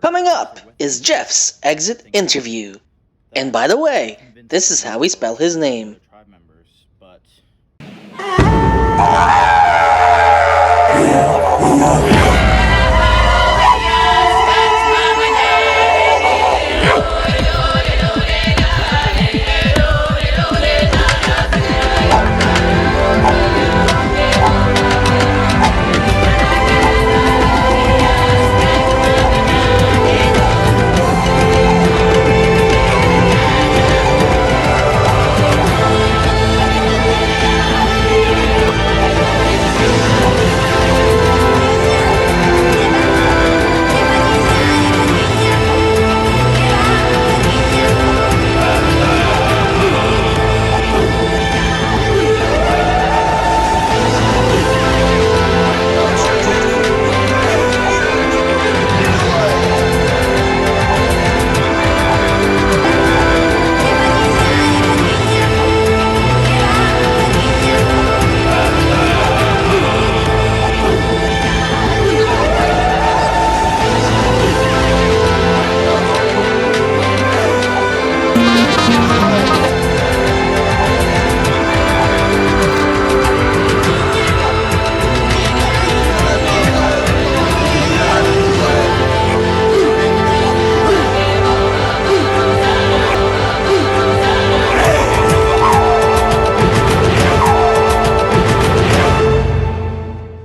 Coming up is Geoff's exit interview. And by the way, this is how we spell his name.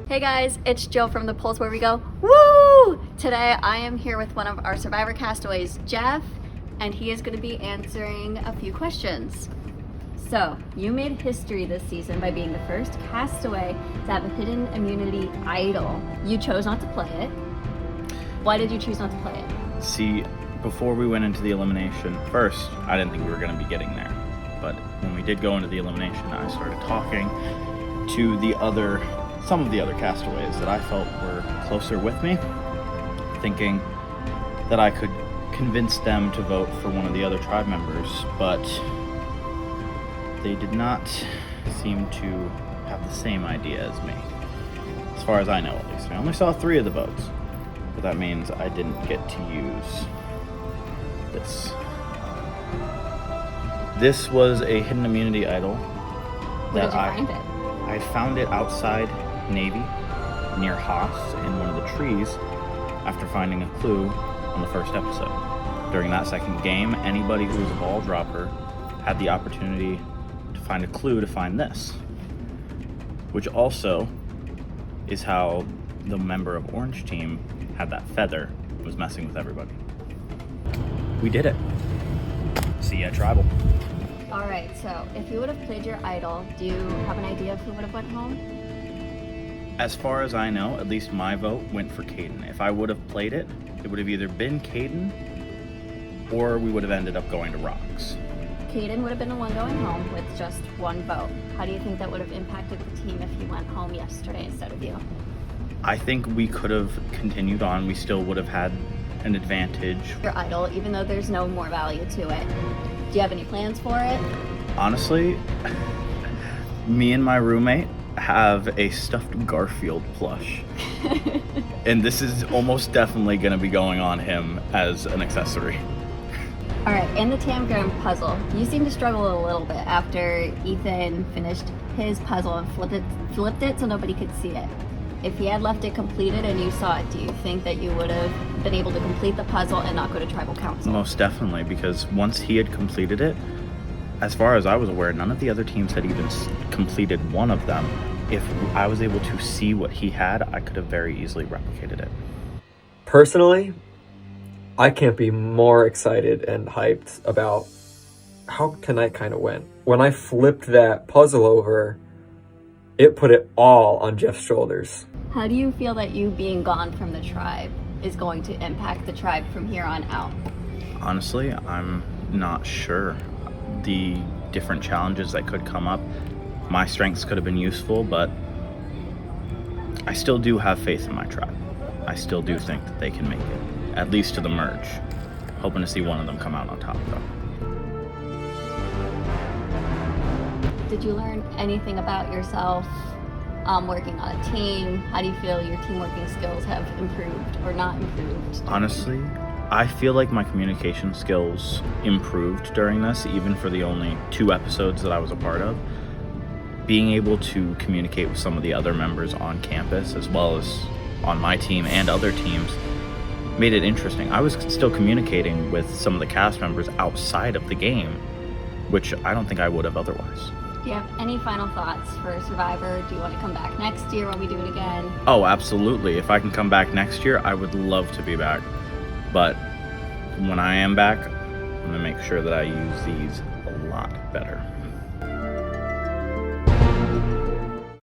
Hey guys, it's Jill from The Pulse Where We Go. Woo! Today I am here with one of our Survivor castaways, Geoff, and he is going to be answering a few questions. So, you made history this season by being the first castaway to have a hidden immunity idol. You chose not to play it. Why did you choose not to play it? See, before we went into the elimination, first, I didn't think we were going to be getting there. But when we did go into the elimination, I started talking to some of the other castaways that I felt were closer with me, thinking that I could convince them to vote for one of the other tribe members, but they did not seem to have the same idea as me. As far as I know, at least. I only saw 3 of the votes, but that means I didn't get to use this. This was a hidden immunity idol. Where did you find it? I found it outside Navy, near Haas, in one of the trees, after finding a clue on the first episode. During that second game, anybody who was a ball dropper had the opportunity to find a clue to find this, which also is how the member of Orange Team had that feather, was messing with everybody. We did it. See ya, Tribal. Alright, so if you would have played your idol, do you have an idea of who would have went home? As far as I know, at least my vote went for Caden. If I would have played it, it would have either been Caden or we would have ended up going to Rocks. Caden would have been the one going home with just 1 vote. How do you think that would have impacted the team if he went home yesterday instead of you? I think we could have continued on. We still would have had an advantage. Your idol, even though there's no more value to it. Do you have any plans for it? Honestly, me and my roommate have a stuffed Garfield plush. And this is almost definitely going to be going on him as an accessory. Alright, in the Tamgram puzzle, you seem to struggle a little bit after Ethan finished his puzzle and flipped it so nobody could see it. If he had left it completed and you saw it, do you think that you would have been able to complete the puzzle and not go to tribal council? Most definitely, because once he had completed it, as far as I was aware, none of the other teams had even completed one of them. If I was able to see what he had, I could have very easily replicated it. Personally, I can't be more excited and hyped about how tonight kind of went. When I flipped that puzzle over, it put it all on Geoff's shoulders. How do you feel that you being gone from the tribe is going to impact the tribe from here on out? Honestly, I'm not sure. The different challenges that could come up, my strengths could have been useful, but I still do have faith in my tribe. I still do think that they can make it, at least to the merge. Hoping to see one of them come out on top, though. Did you learn anything about yourself working on a team? How do you feel your team working skills have improved or not improved? Honestly, I feel like my communication skills improved during this, even for the only 2 episodes that I was a part of. Being able to communicate with some of the other members on campus, as well as on my team and other teams, made it interesting. I was still communicating with some of the cast members outside of the game, which I don't think I would have otherwise. Do you have any final thoughts for Survivor? Do you want to come back next year when we do it again? Oh, absolutely. If I can come back next year, I would love to be back. But when I am back, I'm going to make sure that I use these a lot better.